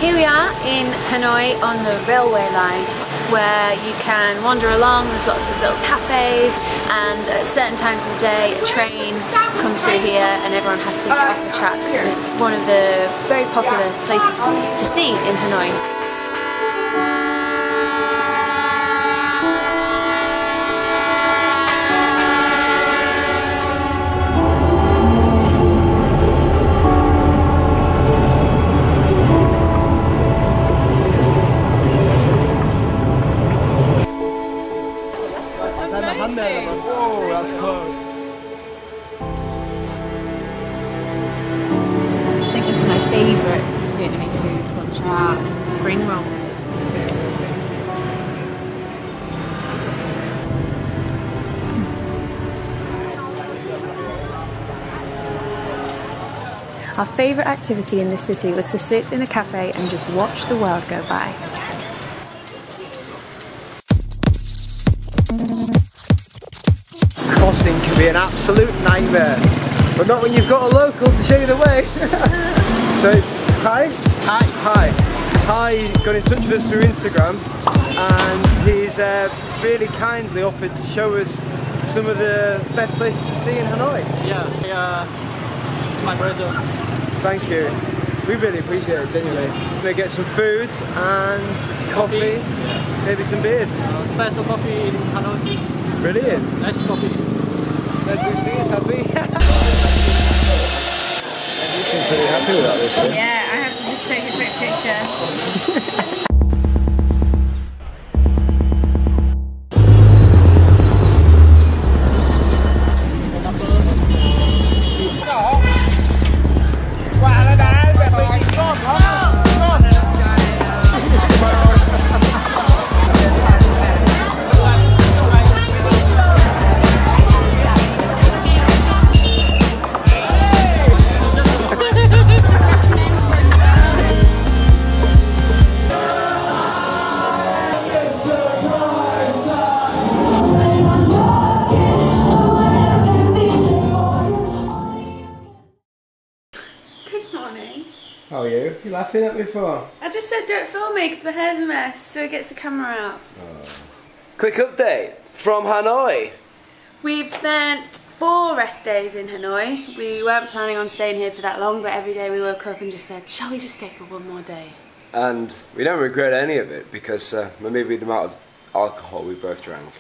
Here we are in Hanoi on the railway line, where you can wander along. There's lots of little cafes, and at certain times of the day a train comes through here and everyone has to get off the tracks, and it's one of the very popular places to see in Hanoi. Whoa, that's close. I think this is my favourite Vietnamese food, bun chả and spring roll. Our favourite activity in this city was to sit in a cafe and just watch the world go by. Crossing can be an absolute nightmare, but not when you've got a local to show you the way. So it's hi, got in touch with us through Instagram, and he's really kindly offered to show us some of the best places to see in Hanoi. Yeah, it's my brother. Thank you. We really appreciate it, genuinely. We're going to get some food and some coffee, maybe some beers. Special coffee in Hanoi. Brilliant. Nice coffee. Lucy is happy. You seem pretty happy with that this year. Yeah, I have to just take a quick picture. How are you? You laughing at me for? I just said don't film me because my hair's a mess, so it gets the camera out. Quick update from Hanoi. We've spent 4 rest days in Hanoi. We weren't planning on staying here for that long, but every day we woke up and just said, shall we just stay for one more day? And we don't regret any of it because maybe the amount of alcohol we both drank.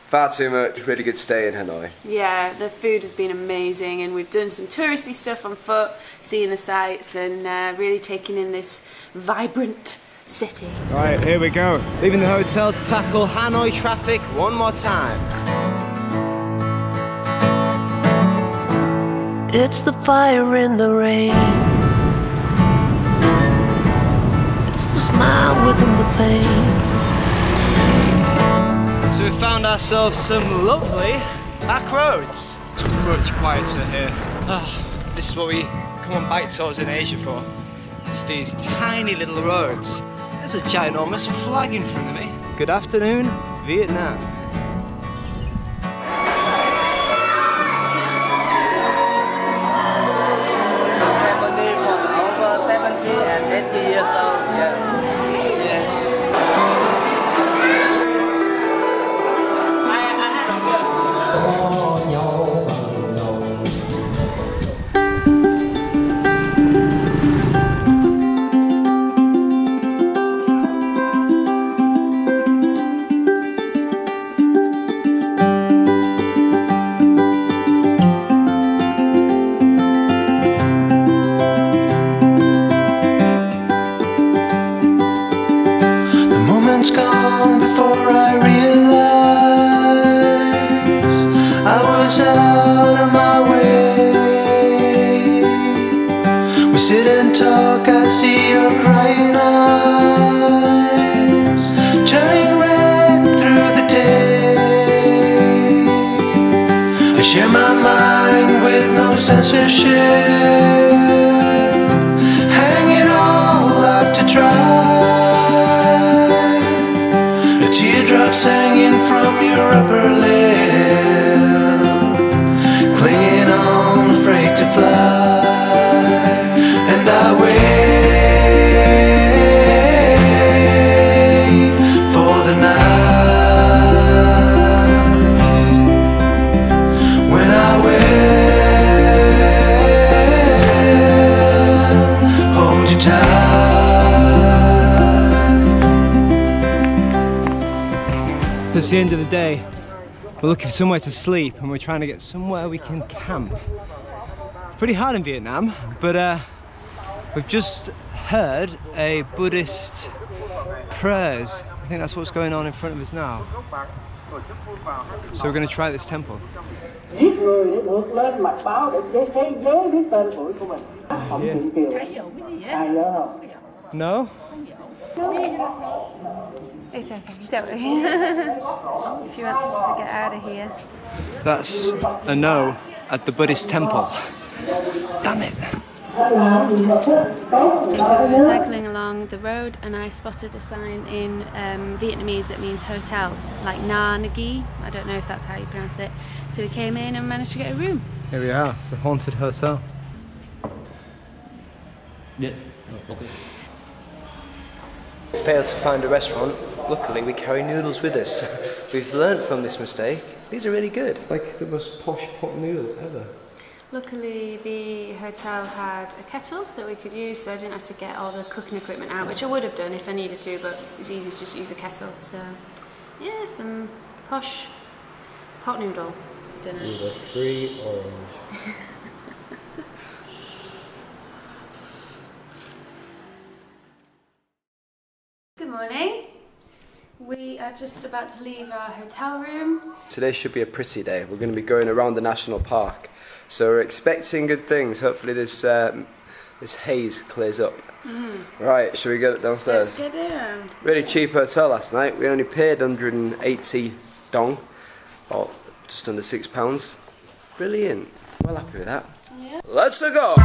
Far too much. Really good stay in Hanoi. Yeah, the food has been amazing, and we've done some touristy stuff on foot, seeing the sights and really taking in this vibrant city. Right, here we go. Leaving the hotel to tackle Hanoi traffic one more time. It's the fire in the rain. It's the smile within the pain. So we found ourselves some lovely back roads. It's much quieter here. This is what we come on bike tours in Asia for. It's these tiny little roads. There's a ginormous flag in front of me. Good afternoon, Vietnam. Family from over 70 and 80 years old. Yeah. Yes. Gone before I realized I was out of my way. We sit and talk, I see your crying eyes turning red through the day. I share my mind with no censorship, hang it all out to dry. Teardrops hanging from your upper lip, clinging on, afraid to fly. And I wait tide. It's the end of the day. We're looking for somewhere to sleep and we're trying to get somewhere we can camp. Pretty hard in Vietnam, but we've just heard a Buddhist prayers. I think that's what's going on in front of us now. So we're going to try this temple. Giết người để được lên mặt báo để thế giới biết tên tuổi của mình. Không chịu kiều. Ai nhớ không? No? It's okay, don't worry. She wants us to get out of here. That's a no at the Buddhist temple. Damn it! So we were cycling along the road and I spotted a sign in Vietnamese that means hotels, like Na Nagi. I don't know if that's how you pronounce it. So we came in and managed to get a room. Here we are, the haunted hotel. Yeah. Okay. We failed to find a restaurant. Luckily we carry noodles with us. We've learnt from this mistake. These are really good. Like the most posh pot noodle ever. Luckily the hotel had a kettle that we could use, so I didn't have to get all the cooking equipment out, which I would have done if I needed to, but it's easy to just use a kettle. So yeah, some posh pot noodle dinner. With a free orange. Good morning. We are just about to leave our hotel room. Today should be a pretty day. We're going to be going around the national park. So we're expecting good things. Hopefully this this haze clears up. Right, shall we get downstairs? Let's get down. Really cheap hotel last night. We only paid 180 dong, or just under £6. Brilliant. Well happy with that. Yeah. Let's go!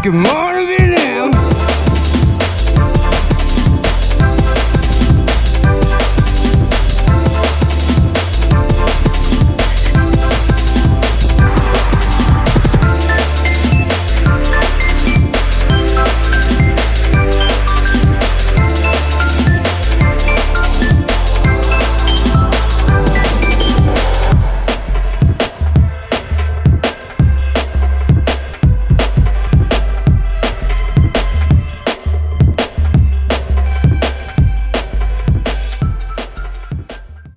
Good morning!